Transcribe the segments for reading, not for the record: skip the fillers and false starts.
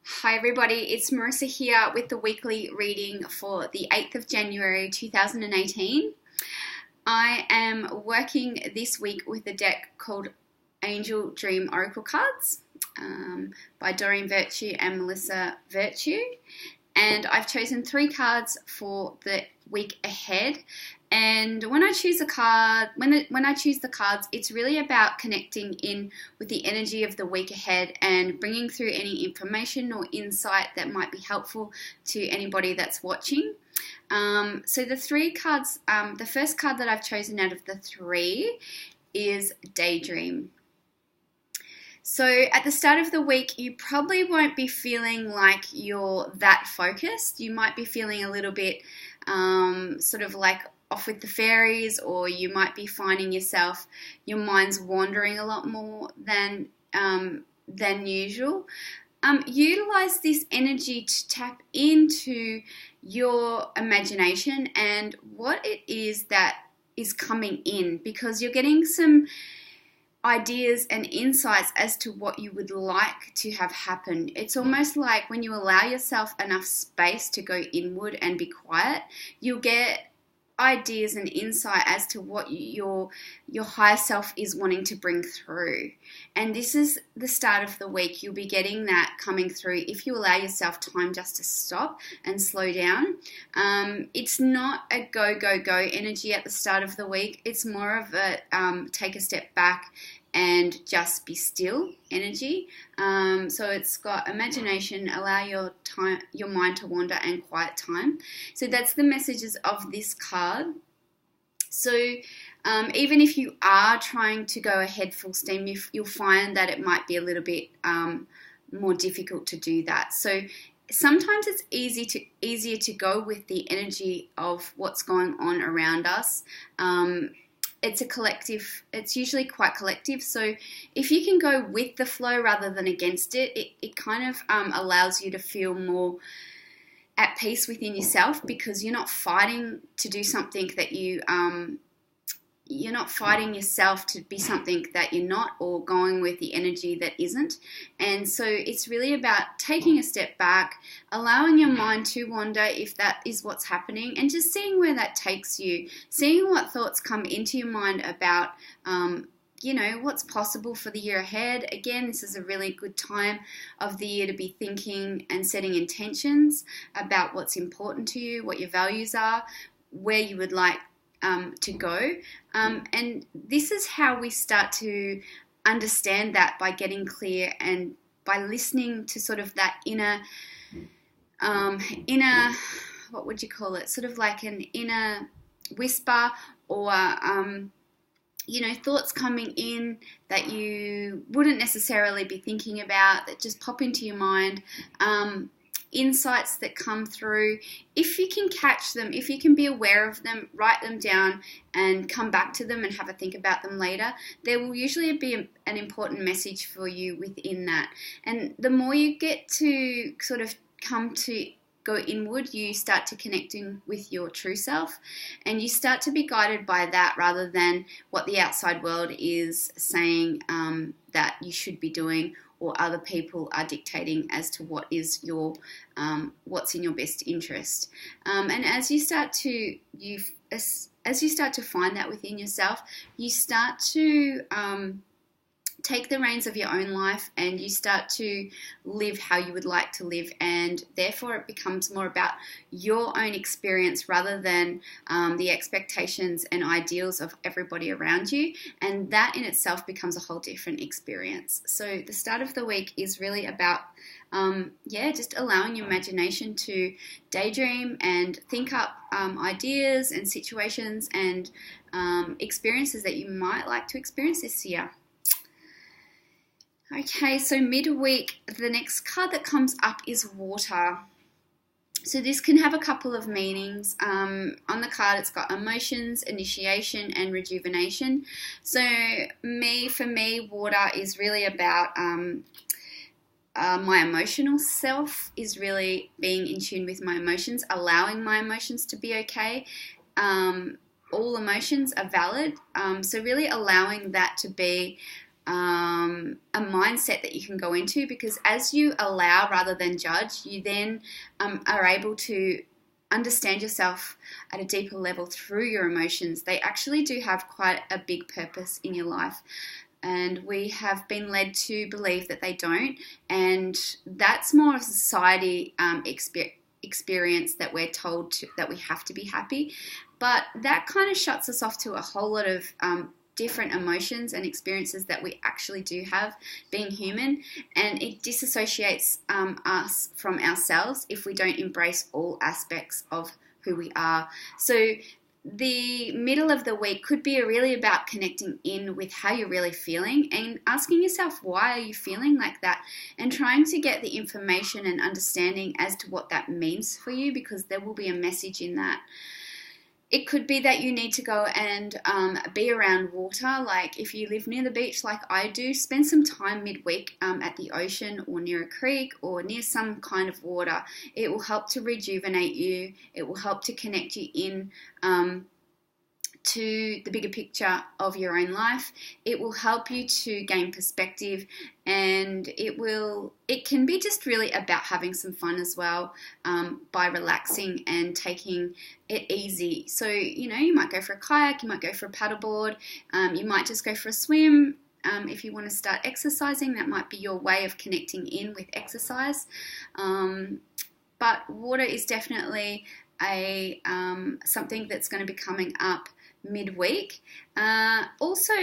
Hi everybody, it's Marissa here with the weekly reading for the 8th of January 2018. I am working this week with a deck called Angel Dream Oracle Cards by Doreen Virtue and Melissa Virtue. And I've chosen 3 cards for the week ahead. And when I choose a card, when I choose the cards, it's really about connecting in with the energy of the week ahead and bringing through any information or insight that might be helpful to anybody that's watching. So the 3 cards, the first card that I've chosen out of the 3 is Daydream. So at the start of the week, you probably won't be feeling like you're that focused. You might be feeling a little bit sort of like off with the fairies, or you might be finding yourself, your mind's wandering a lot more than usual. Utilize this energy to tap into your imagination and what it is that is coming in, because you're getting some ideas and insights as to what you would like to have happen. It's almost like when you allow yourself enough space to go inward and be quiet, you'll get ideas and insight as to what your higher self is wanting to bring through. And this is the start of the week. You'll be getting that coming through if you allow yourself time just to stop and slow down. It's not a go, go, go energy at the start of the week. It's more of a take a step back and just be still energy. So it's got imagination, allow your mind to wander, and quiet time. So that's the messages of this card. So even if you are trying to go ahead full steam, you'll find that it might be a little bit more difficult to do that. So sometimes it's easier to go with the energy of what's going on around us. It's a collective, it's usually quite collective. So if you can go with the flow rather than against it, it kind of allows you to feel more at peace within yourself, because you're not fighting to do something that you're not fighting yourself to be something that you're not, or going with the energy that isn't. And so it's really about taking a step back, allowing your mind to wander if that is what's happening, and just seeing where that takes you, seeing what thoughts come into your mind about what's possible for the year ahead. Again, this is a really good time of the year to be thinking and setting intentions about what's important to you, what your values are, where you would like to go. And this is how we start to understand that, by getting clear and by listening to sort of that inner, what would you call it? Sort of like an inner whisper, or thoughts coming in that you wouldn't necessarily be thinking about, that just pop into your mind. Insights that come through. If you can catch them, if you can be aware of them, write them down and come back to them and have a think about them later, there will usually be an important message for you within that. And the more you get to sort of come to go inward, you start to connecting with your true self, and you start to be guided by that rather than what the outside world is saying that you should be doing, or other people are dictating as to what is your what's in your best interest. And as you start to find that within yourself, you start to take the reins of your own life, and you start to live how you would like to live, and therefore it becomes more about your own experience rather than the expectations and ideals of everybody around you, and that in itself becomes a whole different experience. So the start of the week is really about just allowing your imagination to daydream and think up ideas and situations and experiences that you might like to experience this year. Okay, so midweek, the next card that comes up is Water. So this can have a couple of meanings. On the card, it's got emotions, initiation, and rejuvenation. So for me, water is really about my emotional self, is really being in tune with my emotions, allowing my emotions to be okay. All emotions are valid. So really allowing that to be a mindset that you can go into, because as you allow rather than judge, you then are able to understand yourself at a deeper level through your emotions. They actually do have quite a big purpose in your life, and we have been led to believe that they don't, and that's more of a society experience that we're told that we have to be happy, but that kind of shuts us off to a whole lot of different emotions and experiences that we actually do have being human, and it disassociates us from ourselves if we don't embrace all aspects of who we are. So the middle of the week could be really about connecting in with how you're really feeling and asking yourself, why are you feeling like that, and trying to get the information and understanding as to what that means for you, because there will be a message in that. It could be that you need to go and be around water. Like if you live near the beach like I do, spend some time midweek at the ocean or near a creek or near some kind of water. It will help to rejuvenate you. It will help to connect you in to the bigger picture of your own life. It will help you to gain perspective, and it can be just really about having some fun as well, by relaxing and taking it easy. So, you might go for a kayak, you might go for a paddleboard, you might just go for a swim. If you want to start exercising, that might be your way of connecting in with exercise. But water is definitely something that's going to be coming up midweek. Also,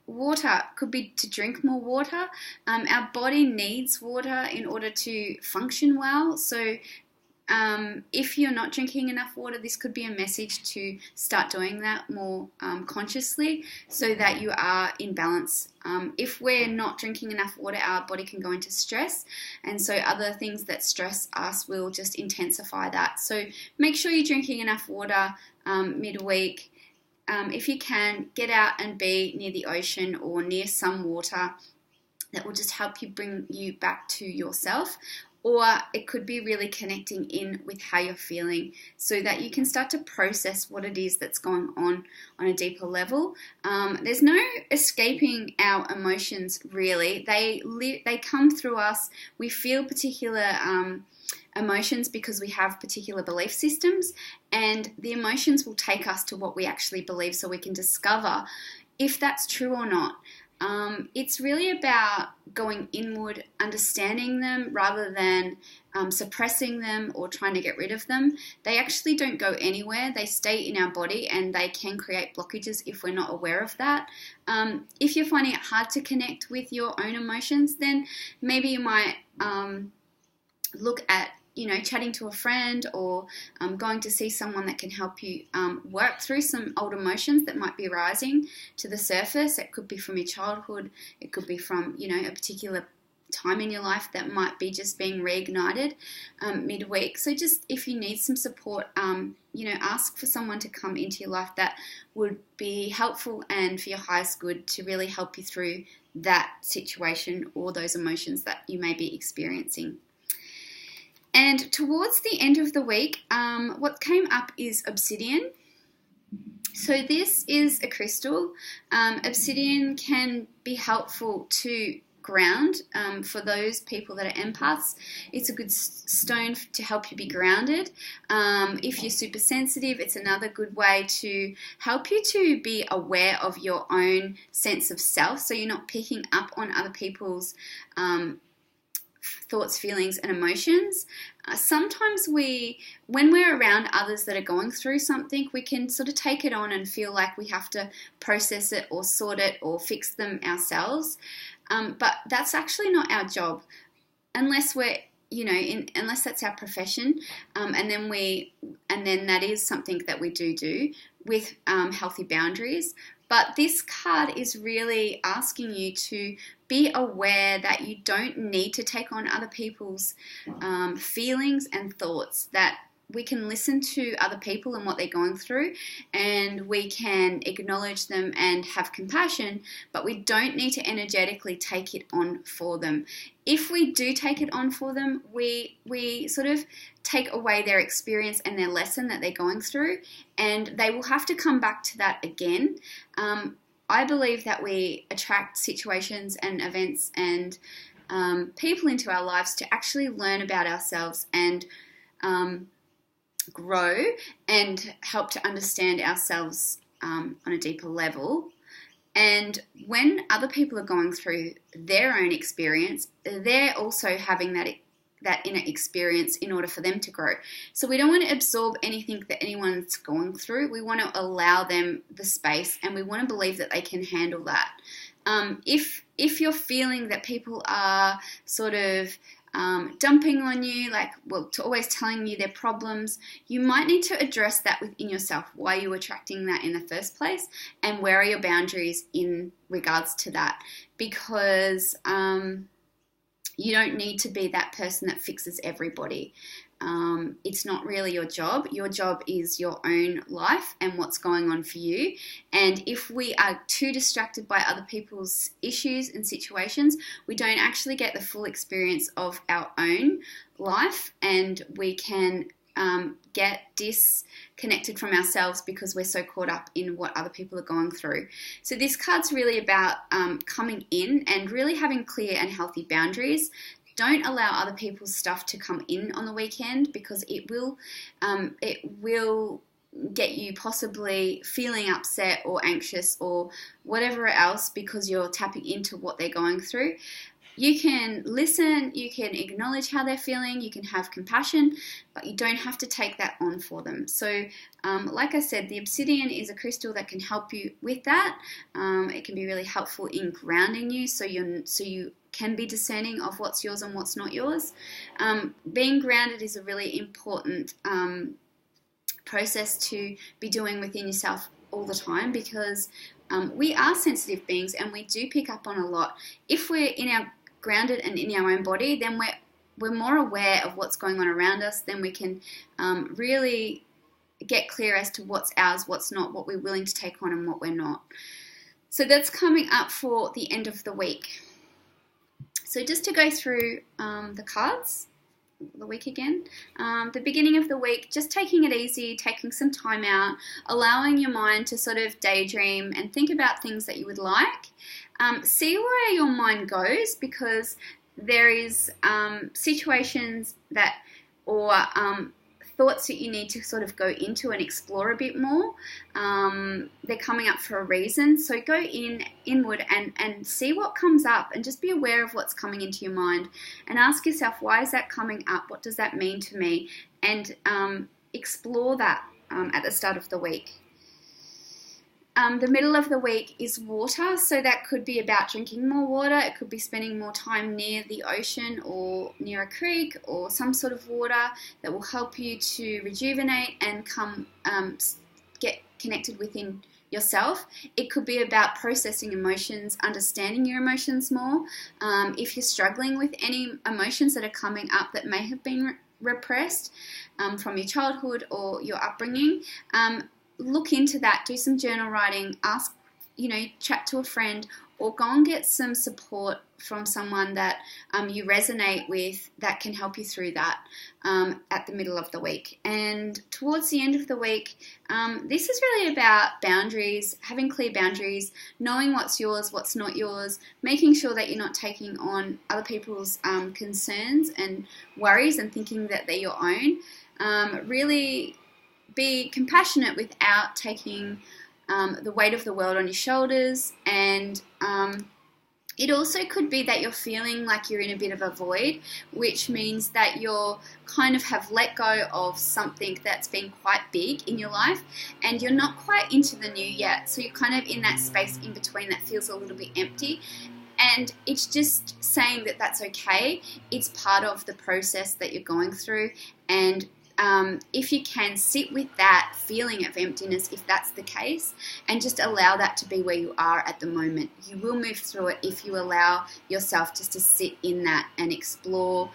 water could be to drink more water. Our body needs water in order to function well. So if you're not drinking enough water, this could be a message to start doing that more consciously, so that you are in balance. If we're not drinking enough water, our body can go into stress, and so other things that stress us will just intensify that. So make sure you're drinking enough water midweek. If you can, get out and be near the ocean or near some water. That will just help you bring you back to yourself. Or it could be really connecting in with how you're feeling, so that you can start to process what it is that's going on a deeper level. There's no escaping our emotions, really. They come through us. We feel particular emotions because we have particular belief systems, and the emotions will take us to what we actually believe, so we can discover if that's true or not. It's really about going inward, understanding them, rather than suppressing them or trying to get rid of them. They actually don't go anywhere. They stay in our body, and they can create blockages if we're not aware of that. If you're finding it hard to connect with your own emotions, then maybe you might look at chatting to a friend, or going to see someone that can help you work through some old emotions that might be rising to the surface. It could be from your childhood. It could be from, a particular time in your life that might be just being reignited midweek. So just if you need some support, ask for someone to come into your life that would be helpful and for your highest good, to really help you through that situation or those emotions that you may be experiencing. And towards the end of the week, what came up is obsidian. So this is a crystal. Obsidian can be helpful to ground for those people that are empaths. It's a good stone to help you be grounded. If you're super sensitive, it's another good way to help you to be aware of your own sense of self, so you're not picking up on other people's thoughts, feelings, and emotions. Sometimes when we're around others that are going through something, we can sort of take it on and feel like we have to process it or sort it or fix them ourselves. But that's actually not our job, unless we're unless that's our profession, and then that is something that we do with healthy boundaries. But this card is really asking you to be aware that you don't need to take on other people's feelings and thoughts, that we can listen to other people and what they're going through, and we can acknowledge them and have compassion, but we don't need to energetically take it on for them. If we do take it on for them, we sort of take away their experience and their lesson that they're going through, and they will have to come back to that again. I believe that we attract situations and events and people into our lives to actually learn about ourselves and grow and help to understand ourselves on a deeper level. And when other people are going through their own experience, they're also having that inner experience in order for them to grow. So we don't want to absorb anything that anyone's going through. We want to allow them the space, and we want to believe that they can handle that. If you're feeling that people are sort of dumping on you, always telling you their problems, you might need to address that within yourself. Why are you attracting that in the first place? And where are your boundaries in regards to that? Because you don't need to be that person that fixes everybody. It's not really your job. Your job is your own life and what's going on for you. And if we are too distracted by other people's issues and situations, we don't actually get the full experience of our own life, and we can get disconnected from ourselves because we're so caught up in what other people are going through. So this card's really about coming in and really having clear and healthy boundaries. Don't allow other people's stuff to come in on the weekend, because it will get you possibly feeling upset or anxious or whatever else, because you're tapping into what they're going through. You can listen, you can acknowledge how they're feeling, you can have compassion, but you don't have to take that on for them. So like I said, the obsidian is a crystal that can help you with that. It can be really helpful in grounding you, so you can be discerning of what's yours and what's not yours. Being grounded is a really important process to be doing within yourself all the time, because we are sensitive beings and we do pick up on a lot. If we're grounded and in our own body, then we're more aware of what's going on around us. Then we can really get clear as to what's ours, what's not, what we're willing to take on and what we're not. So that's coming up for the end of the week. So just to go through the cards, the week again. The beginning of the week, just taking it easy, taking some time out, allowing your mind to sort of daydream and think about things that you would like. See where your mind goes, because there is situations that or thoughts that you need to sort of go into and explore a bit more. They're coming up for a reason. So go inward and see what comes up, and just be aware of what's coming into your mind, and ask yourself, why is that coming up? What does that mean to me? And explore that at the start of the week. The middle of the week is water, so that could be about drinking more water. It could be spending more time near the ocean or near a creek or some sort of water that will help you to rejuvenate and get connected within yourself. It could be about processing emotions, understanding your emotions more. If you're struggling with any emotions that are coming up that may have been repressed from your childhood or your upbringing, look into that, do some journal writing, chat to a friend, or go and get some support from someone that you resonate with that can help you through that at the middle of the week. And towards the end of the week, this is really about boundaries, having clear boundaries, knowing what's yours, what's not yours, making sure that you're not taking on other people's concerns and worries and thinking that they're your own. Really be compassionate without taking the weight of the world on your shoulders. And it also could be that you're feeling like you're in a bit of a void, which means that you're kind of have let go of something that's been quite big in your life, and you're not quite into the new yet. So you're kind of in that space in between that feels a little bit empty. And it's just saying that that's okay. It's part of the process that you're going through. And if you can sit with that feeling of emptiness, if that's the case, and just allow that to be where you are at the moment. You will move through it if you allow yourself just to sit in that and explore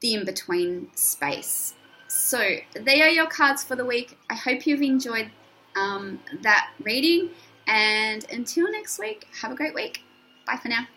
the in-between space. So they are your cards for the week. I hope you've enjoyed that reading, and until next week, have a great week. Bye for now.